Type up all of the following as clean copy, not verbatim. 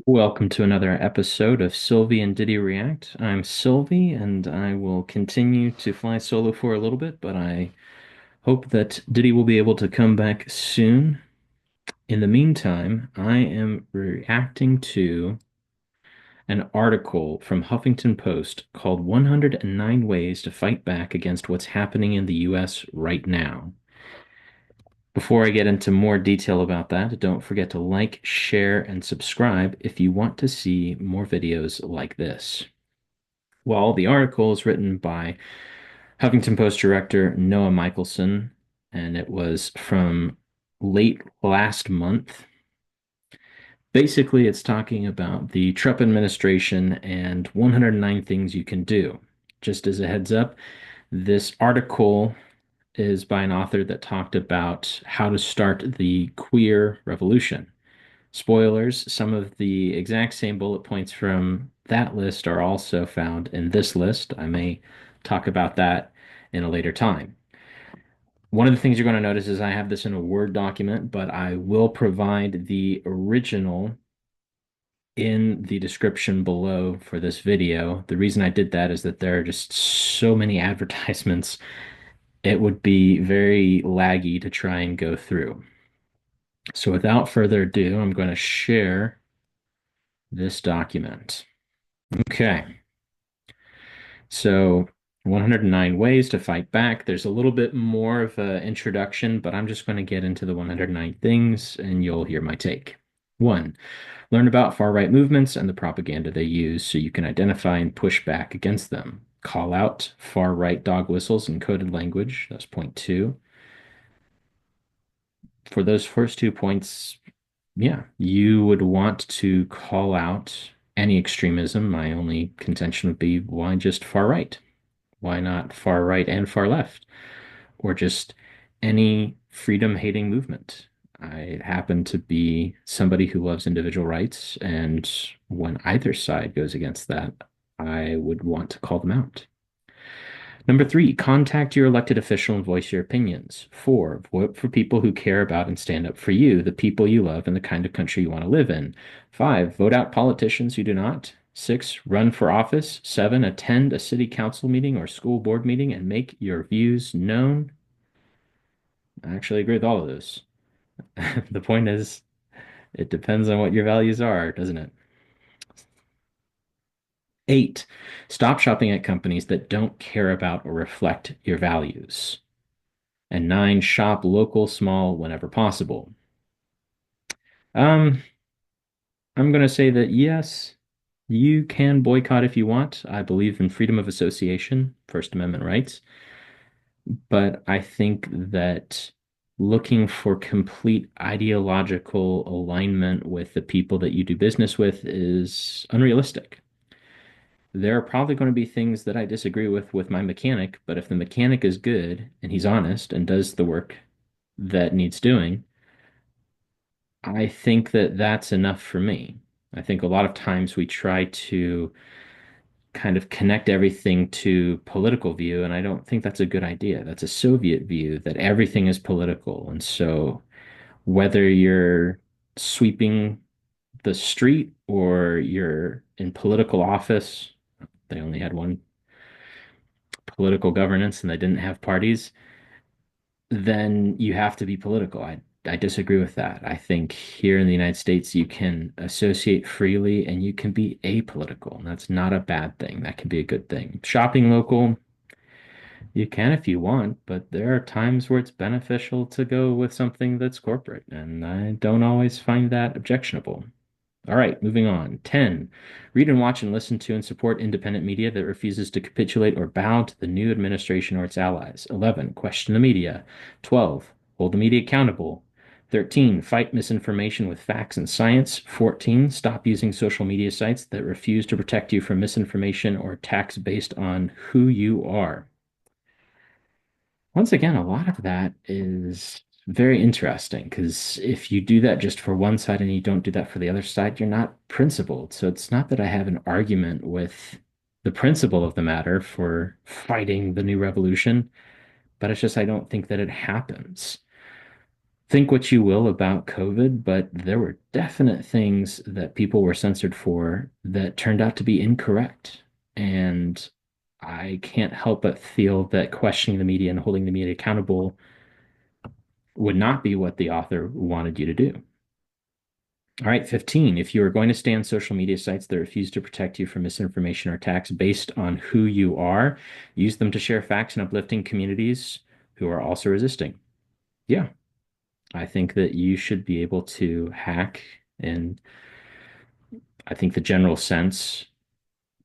Welcome to another episode of Sylvie and Diddy React. I'm Sylvie, and I will continue to fly solo for a little bit, but I hope that Diddy will be able to come back soon. In the meantime, I am reacting to an article from Huffington Post called 109 Ways to Fight Back Against What's Happening in the US Right Now. Before I get into more detail about that, don't forget to like, share, and subscribe if you want to see more videos like this. Well, the article is written by Huffington Post director Noah Michelson, and it was from late last month. Basically, it's talking about the Trump administration and 109 things you can do. Just as a heads up, this article is by an author that talked about how to start the queer revolution. Spoilers, some of the exact same bullet points from that list are also found in this list. I may talk about that in a later time. One of the things you're going to notice is I have this in a Word document, but I will provide the original in the description below for this video. The reason I did that is that there are just so many advertisements, it would be very laggy to try and go through. So without further ado, I'm going to share this document. Okay, so 109 ways to fight back. There's a little bit more of an introduction, but I'm just going to get into the 109 things and you'll hear my take. One, learn about far-right movements and the propaganda they use so you can identify and push back against them. Call out far-right dog whistles in coded language. That's point two. For those first 2 points, yeah, you would want to call out any extremism. My only contention would be why just far right? Why not far right and far left? Or just any freedom-hating movement? I happen to be somebody who loves individual rights, and when either side goes against that, I would want to call them out. Number three, contact your elected official and voice your opinions. Four, vote for people who care about and stand up for you, the people you love, and the kind of country you want to live in. Five, vote out politicians who do not. Six, run for office. Seven, attend a city council meeting or school board meeting and make your views known. I actually agree with all of those. The point is, it depends on what your values are, doesn't it? Eight, stop shopping at companies that don't care about or reflect your values. And nine, shop local, small, whenever possible. Um, I'm going to say that yes, you can boycott if you want. I believe in freedom of association, First Amendment rights. But I think that looking for complete ideological alignment with the people that you do business with is unrealistic. There are probably going to be things that I disagree with my mechanic, but if the mechanic is good and he's honest and does the work that needs doing, I think that that's enough for me. I think a lot of times we try to kind of connect everything to political view, and I don't think that's a good idea. That's a Soviet view that everything is political. And so whether you're sweeping the street or you're in political office, they only had one political governance and they didn't have parties, then you have to be political. I disagree with that. I think here in the United States, you can associate freely and you can be apolitical. And that's not a bad thing. That can be a good thing. Shopping local, you can if you want, but there are times where it's beneficial to go with something that's corporate, and I don't always find that objectionable. All right, moving on. 10. Read and watch and listen to and support independent media that refuses to capitulate or bow to the new administration or its allies. 11. Question the media. 12. Hold the media accountable. 13. Fight misinformation with facts and science. 14. Stop using social media sites that refuse to protect you from misinformation or attacks based on who you are. Once again, a lot of that is very interesting because if you do that just for one side and you don't do that for the other side, you're not principled. So it's not that I have an argument with the principle of the matter for fighting the new revolution, but it's just I don't think that it happens. Think what you will about COVID, but there were definite things that people were censored for that turned out to be incorrect. And I can't help but feel that questioning the media and holding the media accountable would not be what the author wanted you to do. All right, 15. If you are going to stay on social media sites that refuse to protect you from misinformation or attacks based on who you are, use them to share facts and uplifting communities who are also resisting. Yeah, I think that you should be able to hack in, I think, the general sense,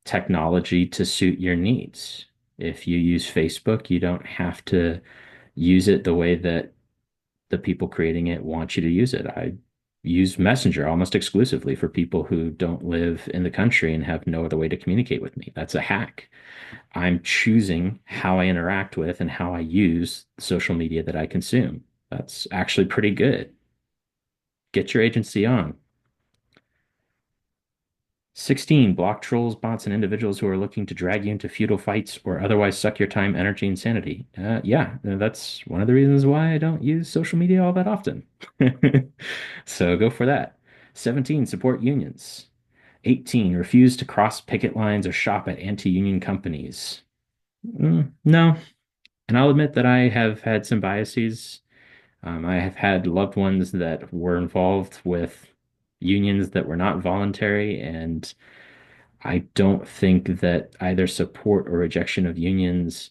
technology to suit your needs. If you use Facebook, you don't have to use it the way that the people creating it want you to use it. I use Messenger almost exclusively for people who don't live in the country and have no other way to communicate with me. That's a hack. I'm choosing how I interact with and how I use social media that I consume. That's actually pretty good. Get your agency on. 16, block trolls, bots, and individuals who are looking to drag you into feudal fights or otherwise suck your time, energy, and sanity. Yeah, that's one of the reasons why I don't use social media all that often. So go for that. 17, support unions. 18, refuse to cross picket lines or shop at anti-union companies. No, and I'll admit that I have had some biases. I have had loved ones that were involved with unions that were not voluntary, and I don't think that either support or rejection of unions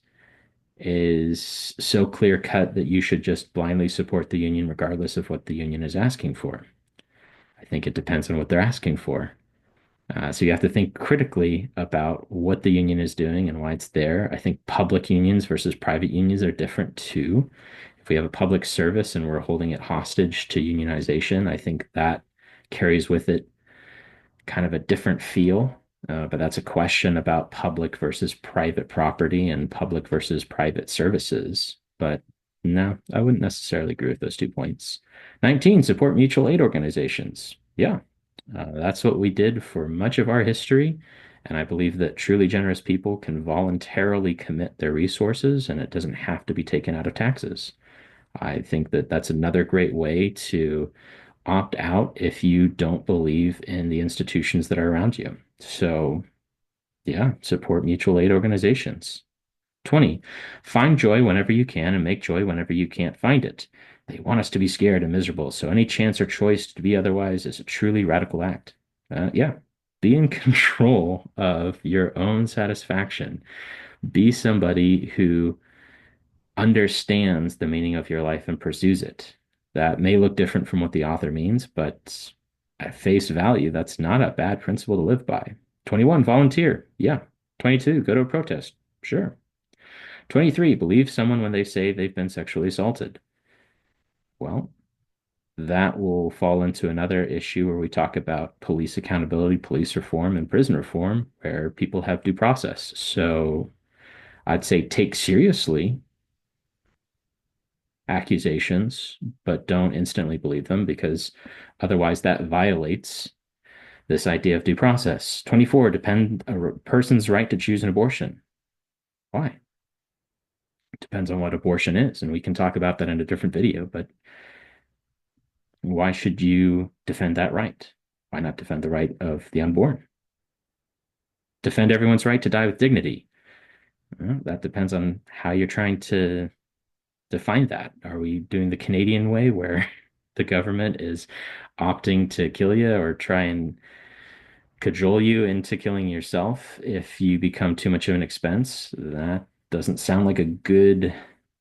is so clear cut that you should just blindly support the union regardless of what the union is asking for. I think it depends on what they're asking for. So you have to think critically about what the union is doing and why it's there. I think public unions versus private unions are different too. If we have a public service and we're holding it hostage to unionization, I think that carries with it kind of a different feel. But that's a question about public versus private property and public versus private services. But no, I wouldn't necessarily agree with those 2 points. 19, support mutual aid organizations. Yeah, that's what we did for much of our history. And I believe that truly generous people can voluntarily commit their resources and it doesn't have to be taken out of taxes. I think that that's another great way to opt out if you don't believe in the institutions that are around you. So, yeah, support mutual aid organizations. 20, find joy whenever you can and make joy whenever you can't find it. They want us to be scared and miserable, so any chance or choice to be otherwise is a truly radical act. Yeah, be in control of your own satisfaction. Be somebody who understands the meaning of your life and pursues it. That may look different from what the author means, but at face value, that's not a bad principle to live by. 21, volunteer. Yeah. 22, go to a protest. Sure. 23, believe someone when they say they've been sexually assaulted. Well, that will fall into another issue where we talk about police accountability, police reform, and prison reform, where people have due process. So I'd say take seriously accusations, but don't instantly believe them because otherwise that violates this idea of due process. 24, depend a person's right to choose an abortion. Why? It depends on what abortion is, and we can talk about that in a different video, but why should you defend that right? Why not defend the right of the unborn? Defend everyone's right to die with dignity. Well, that depends on how you're trying to define that. Are we doing the Canadian way where the government is opting to kill you or try and cajole you into killing yourself if you become too much of an expense? That doesn't sound like a good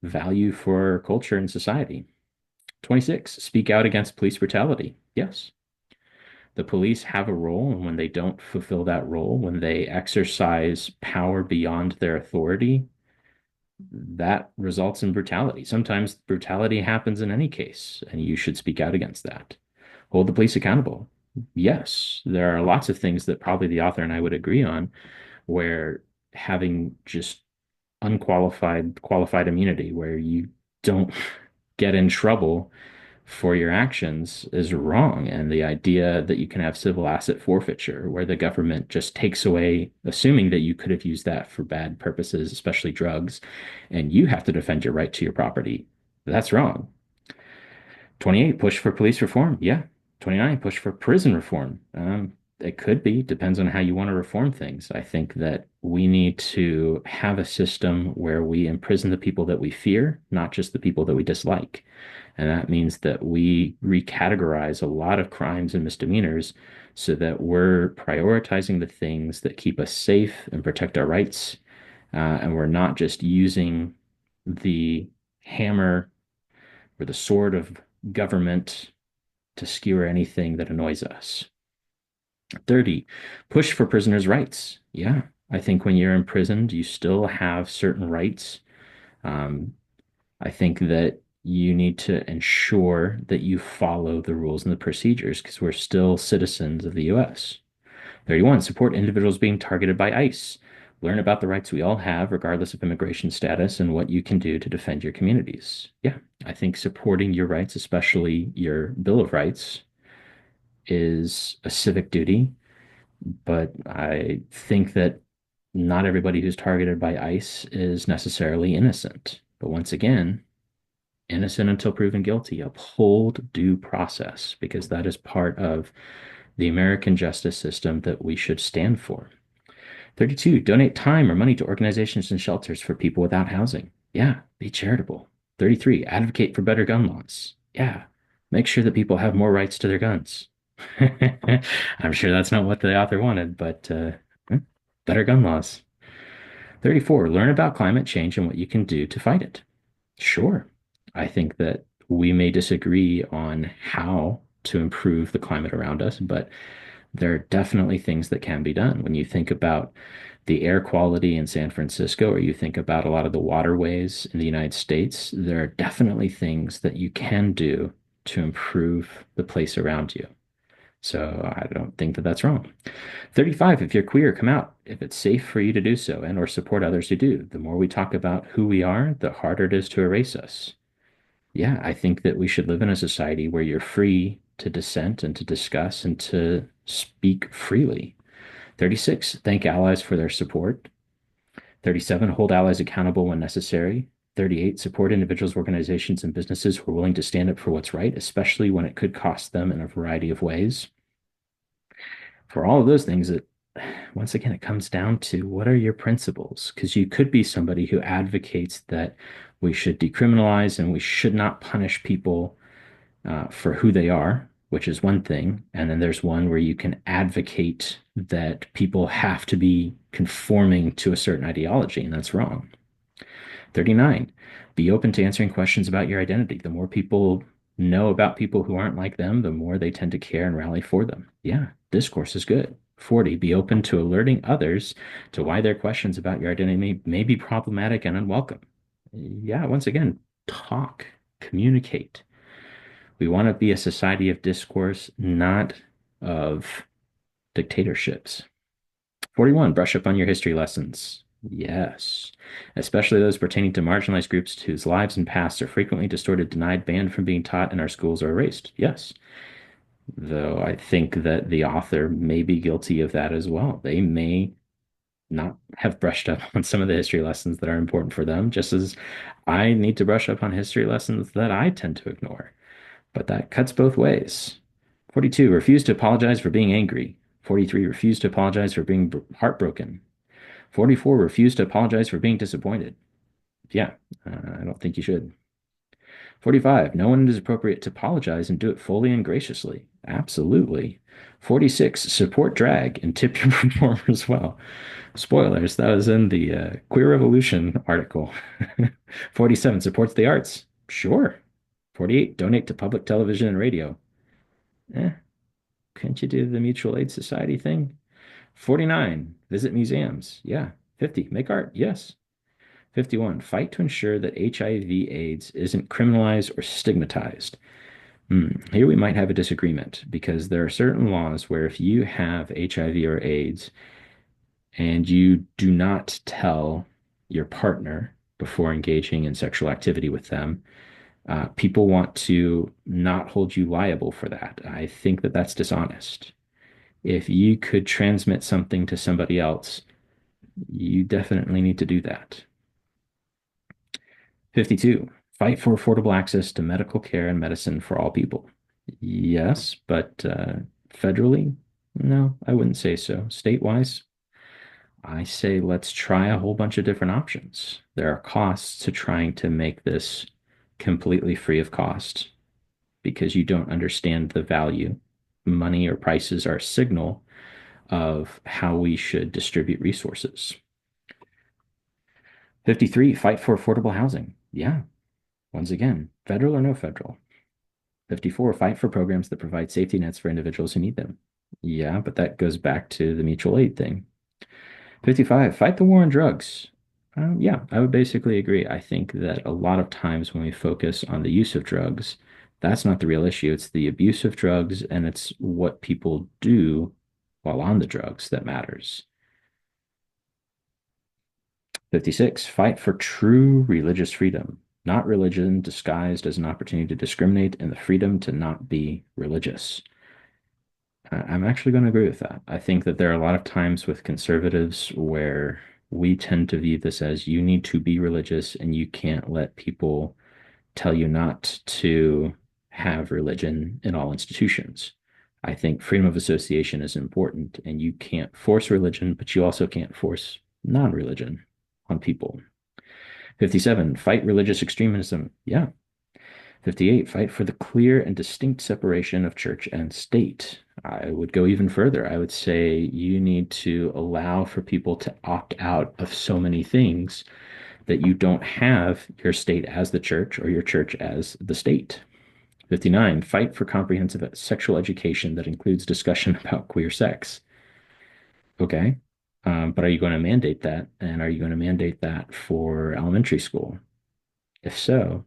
value for culture and society. 26, speak out against police brutality. Yes, the police have a role, and when they don't fulfill that role, when they exercise power beyond their authority, that results in brutality. Sometimes brutality happens in any case, and you should speak out against that. Hold the police accountable. Yes, there are lots of things that probably the author and I would agree on, where having just unqualified, qualified immunity, where you don't get in trouble for your actions is wrong. And the idea that you can have civil asset forfeiture, where the government just takes away, assuming that you could have used that for bad purposes, especially drugs, and you have to defend your right to your property, that's wrong. 28, push for police reform. Yeah. 29, push for prison reform. It could be, depends on how you want to reform things. I think that we need to have a system where we imprison the people that we fear, not just the people that we dislike. And that means that we recategorize a lot of crimes and misdemeanors so that we're prioritizing the things that keep us safe and protect our rights. And we're not just using the hammer or the sword of government to skewer anything that annoys us. 30, push for prisoners' rights. Yeah, I think when you're imprisoned, you still have certain rights. Um, I think that you need to ensure that you follow the rules and the procedures because we're still citizens of the US. 31, support individuals being targeted by ICE. Learn about the rights we all have, regardless of immigration status, and what you can do to defend your communities. Yeah, I think supporting your rights, especially your Bill of Rights, is a civic duty. But I think that not everybody who's targeted by ICE is necessarily innocent. But once again, innocent until proven guilty. Uphold due process because that is part of the American justice system that we should stand for. 32, donate time or money to organizations and shelters for people without housing. Yeah, be charitable. 33, advocate for better gun laws. Yeah, make sure that people have more rights to their guns. I'm sure that's not what the author wanted, but better gun laws. 34, learn about climate change and what you can do to fight it. Sure. I think that we may disagree on how to improve the climate around us, but there are definitely things that can be done. When you think about the air quality in San Francisco, or you think about a lot of the waterways in the United States, there are definitely things that you can do to improve the place around you. So I don't think that that's wrong. 35, if you're queer, come out. If it's safe for you to do so and or support others who do. The more we talk about who we are, the harder it is to erase us. Yeah, I think that we should live in a society where you're free to dissent and to discuss and to speak freely. 36, thank allies for their support. 37, hold allies accountable when necessary. 38, support individuals, organizations, and businesses who are willing to stand up for what's right, especially when it could cost them in a variety of ways. For all of those things, once again, it comes down to what are your principles? Because you could be somebody who advocates that we should decriminalize and we should not punish people for who they are, which is one thing. And then there's one where you can advocate that people have to be conforming to a certain ideology, and that's wrong. 39, be open to answering questions about your identity. The more people know about people who aren't like them, the more they tend to care and rally for them. Yeah, discourse is good. 40, be open to alerting others to why their questions about your identity may be problematic and unwelcome. Yeah, once again, talk, communicate. We want to be a society of discourse, not of dictatorships. 41, brush up on your history lessons. Yes, especially those pertaining to marginalized groups whose lives and pasts are frequently distorted, denied, banned from being taught in our schools, or erased. Yes, though I think that the author may be guilty of that as well. They may not have brushed up on some of the history lessons that are important for them, just as I need to brush up on history lessons that I tend to ignore. But that cuts both ways. 42, refuse to apologize for being angry. 43, refuse to apologize for being heartbroken. 44, refuse to apologize for being disappointed. Yeah, I don't think you should. 45, know when it is appropriate to apologize and do it fully and graciously. Absolutely. 46, support drag and tip your performers well. Spoilers, that was in the Queer Revolution article. 47, supports the arts. Sure. 48, donate to public television and radio. Eh, couldn't you do the mutual aid society thing? 49, visit museums. Yeah. 50, make art. Yes. 51, fight to ensure that HIV/AIDS isn't criminalized or stigmatized. Here we might have a disagreement because there are certain laws where if you have HIV or AIDS and you do not tell your partner before engaging in sexual activity with them, people want to not hold you liable for that. I think that that's dishonest. If you could transmit something to somebody else, you definitely need to do that. 52, Fight for affordable access to medical care and medicine for all people. Yes, but federally, no, I wouldn't say so. State-wise, I say let's try a whole bunch of different options. There are costs to trying to make this completely free of cost because you don't understand the value. Money or prices are a signal of how we should distribute resources. 53, fight for affordable housing. Yeah, once again, federal or no federal. 54, fight for programs that provide safety nets for individuals who need them. Yeah, but that goes back to the mutual aid thing. 55, fight the war on drugs. Yeah, I would basically agree. I think that a lot of times when we focus on the use of drugs, that's not the real issue. It's the abuse of drugs and it's what people do while on the drugs that matters. 56, fight for true religious freedom, not religion disguised as an opportunity to discriminate and the freedom to not be religious. I'm actually going to agree with that. I think that there are a lot of times with conservatives where we tend to view this as you need to be religious and you can't let people tell you not to have religion in all institutions. I think freedom of association is important and you can't force religion, but you also can't force non-religion on people. 57, fight religious extremism. Yeah. 58, fight for the clear and distinct separation of church and state. I would go even further. I would say you need to allow for people to opt out of so many things that you don't have your state as the church or your church as the state. 59, fight for comprehensive sexual education that includes discussion about queer sex. Okay. But are you going to mandate that? And are you going to mandate that for elementary school? If so,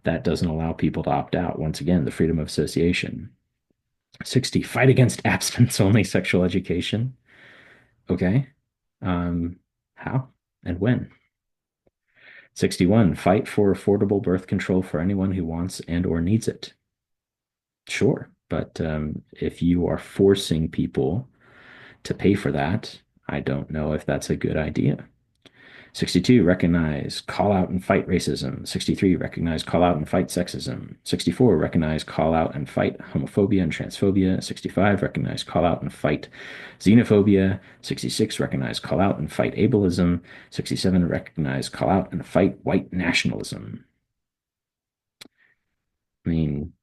that doesn't allow people to opt out. Once again, the freedom of association. 60, fight against abstinence only sexual education. Okay. Um, how and when? 61, fight for affordable birth control for anyone who wants and or needs it. Sure. But if you are forcing people to pay for that, I don't know if that's a good idea. 62, recognize, call out and fight racism. 63, recognize, call out and fight sexism. 64, recognize, call out and fight homophobia and transphobia. 65, recognize, call out and fight xenophobia. 66, recognize, call out and fight ableism. 67, recognize, call out and fight white nationalism. I mean,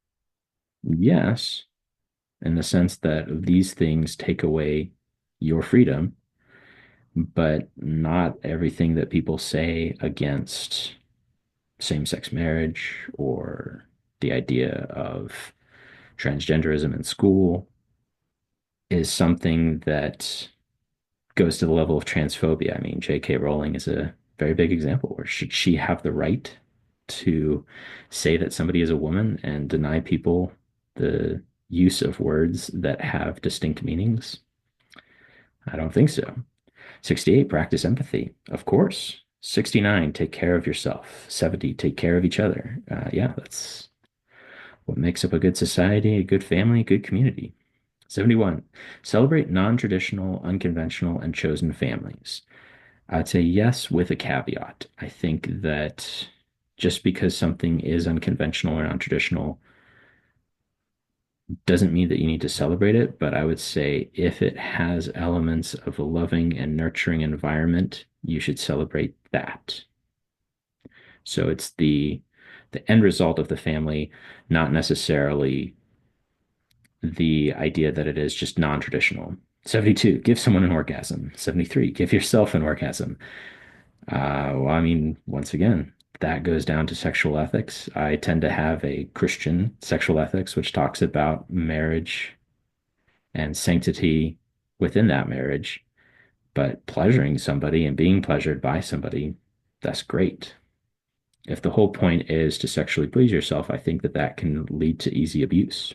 yes, in the sense that these things take away your freedom, but not everything that people say against same-sex marriage or the idea of transgenderism in school is something that goes to the level of transphobia. I mean, J.K. Rowling is a very big example where should she have the right to say that somebody is a woman and deny people the use of words that have distinct meanings? I don't think so. 68, practice empathy. Of course. 69, take care of yourself. 70, take care of each other. Yeah, that's what makes up a good society, a good family, a good community. 71, celebrate non-traditional, unconventional, and chosen families. I'd say yes with a caveat. I think that just because something is unconventional or non-traditional doesn't mean that you need to celebrate it, but I would say if it has elements of a loving and nurturing environment, you should celebrate that. So it's the end result of the family, not necessarily the idea that it is just non-traditional. 72, give someone an orgasm. 73, give yourself an orgasm. Well, I mean, once again, that goes down to sexual ethics. I tend to have a Christian sexual ethics, which talks about marriage and sanctity within that marriage. But pleasuring somebody and being pleasured by somebody, that's great. If the whole point is to sexually please yourself, I think that that can lead to easy abuse.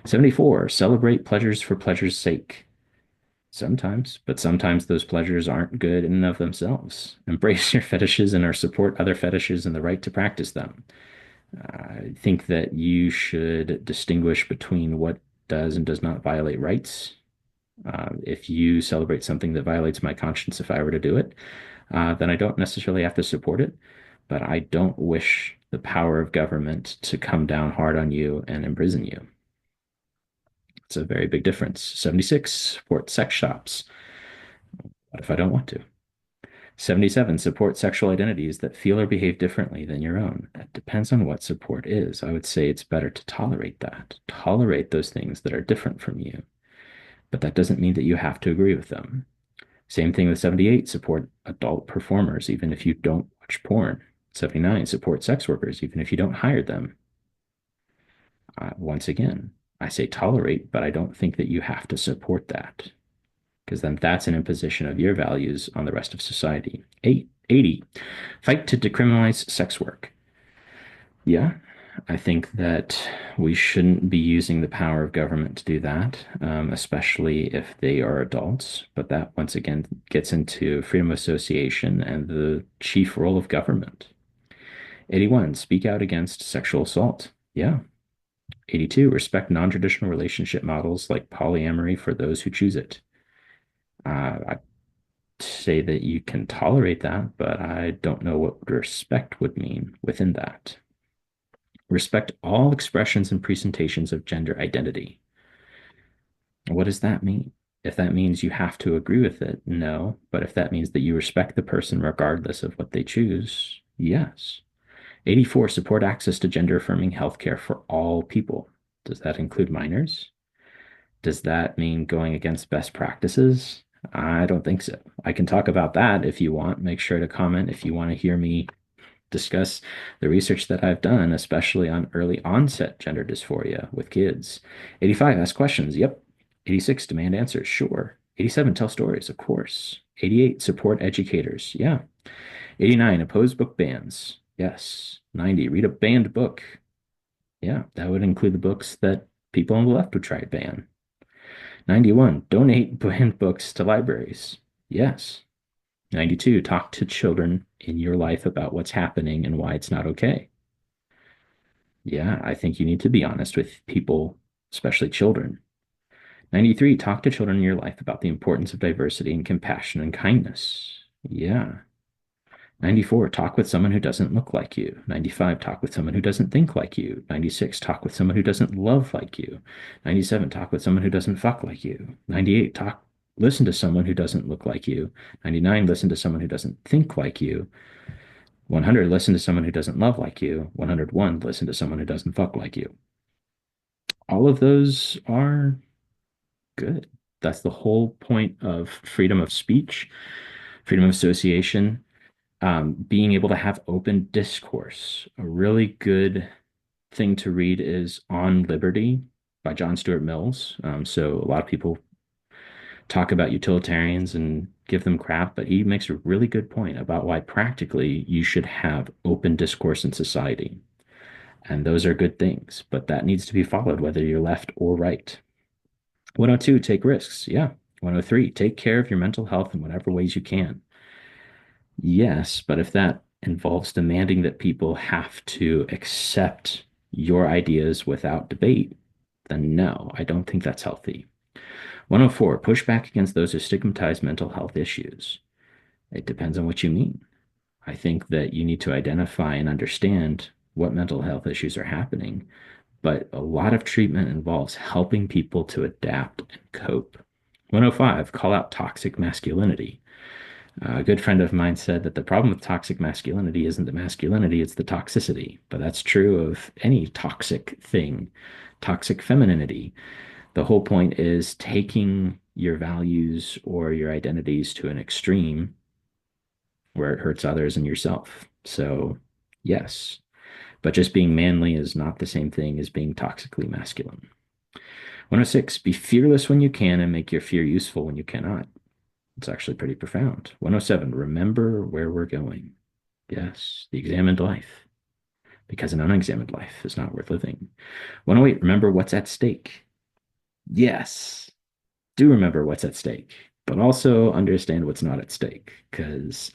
74, celebrate pleasures for pleasure's sake. Sometimes, but sometimes those pleasures aren't good in and of themselves. Embrace your fetishes and or support other fetishes and the right to practice them. I think that you should distinguish between what does and does not violate rights. If you celebrate something that violates my conscience, if I were to do it, then I don't necessarily have to support it. but I don't wish the power of government to come down hard on you and imprison you. It's a very big difference. 76, support sex shops. What if I don't want to? 77, support sexual identities that feel or behave differently than your own. It depends on what support is. I would say it's better to tolerate that. Tolerate those things that are different from you. But that doesn't mean that you have to agree with them. Same thing with 78, support adult performers, even if you don't watch porn. 79, support sex workers, even if you don't hire them. Once again, I say tolerate, but I don't think that you have to support that because then that's an imposition of your values on the rest of society. 80, fight to decriminalize sex work. Yeah, I think that we shouldn't be using the power of government to do that, especially if they are adults. But that once again gets into freedom of association and the chief role of government. 81, speak out against sexual assault. Yeah. 82, respect non-traditional relationship models like polyamory for those who choose it. I'd say that you can tolerate that, but I don't know what respect would mean within that. Respect all expressions and presentations of gender identity. What does that mean? If that means you have to agree with it, no. But if that means that you respect the person regardless of what they choose, yes. 84, support access to gender affirming healthcare for all people. Does that include minors? Does that mean going against best practices? I don't think so. I can talk about that if you want. Make sure to comment if you want to hear me discuss the research that I've done, especially on early onset gender dysphoria with kids. 85, ask questions. Yep. 86, demand answers. Sure. 87, tell stories. Of course. 88, support educators. Yeah. 89, oppose book bans. Yes. 90, read a banned book. Yeah, that would include the books that people on the left would try to ban. 91, donate banned books to libraries. Yes. 92, talk to children in your life about what's happening and why it's not okay. Yeah, I think you need to be honest with people, especially children. 93, talk to children in your life about the importance of diversity and compassion and kindness. Yeah. 94, talk with someone who doesn't look like you. 95, talk with someone who doesn't think like you. 96, talk with someone who doesn't love like you. 97, talk with someone who doesn't fuck like you. 98, listen to someone who doesn't look like you. 99, listen to someone who doesn't think like you. 100, listen to someone who doesn't love like you. 101, listen to someone who doesn't fuck like you. All of those are good. That's the whole point of freedom of speech, freedom of association, being able to have open discourse. A really good thing to read is On Liberty by John Stuart Mills. So a lot of people talk about utilitarians and give them crap, but he makes a really good point about why practically you should have open discourse in society. And those are good things, but that needs to be followed whether you're left or right. 102, take risks. Yeah. 103, take care of your mental health in whatever ways you can. Yes, but if that involves demanding that people have to accept your ideas without debate, then no, I don't think that's healthy. 104, push back against those who stigmatize mental health issues. It depends on what you mean. I think that you need to identify and understand what mental health issues are happening, but a lot of treatment involves helping people to adapt and cope. 105, call out toxic masculinity. A good friend of mine said that the problem with toxic masculinity isn't the masculinity, it's the toxicity. But that's true of any toxic thing, toxic femininity. The whole point is taking your values or your identities to an extreme where it hurts others and yourself. So, yes, but just being manly is not the same thing as being toxically masculine. 106, be fearless when you can and make your fear useful when you cannot. It's actually pretty profound. 107, remember where we're going. Yes, the examined life, because an unexamined life is not worth living. 108, remember what's at stake. Yes, do remember what's at stake, but also understand what's not at stake, because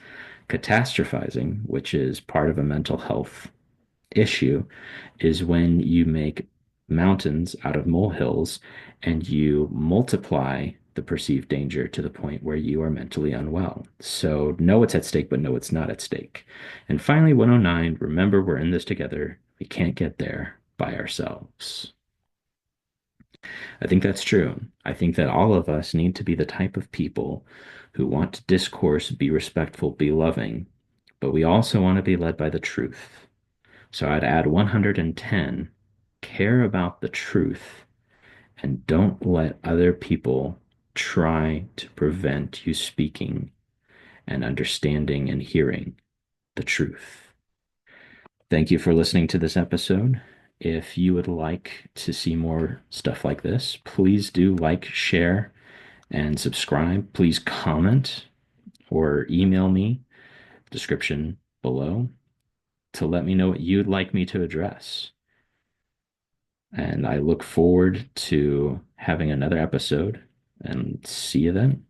catastrophizing, which is part of a mental health issue, is when you make mountains out of molehills and you multiply the perceived danger to the point where you are mentally unwell. So know what's at stake, but know it's not at stake. And finally, 109, remember we're in this together. We can't get there by ourselves. I think that's true. I think that all of us need to be the type of people who want to discourse, be respectful, be loving, but we also want to be led by the truth. So I'd add 110, care about the truth and don't let other people try to prevent you speaking and understanding and hearing the truth. Thank you for listening to this episode. If you would like to see more stuff like this, please do like, share, and subscribe. Please comment or email me, description below, to let me know what you'd like me to address. And I look forward to having another episode and see you then.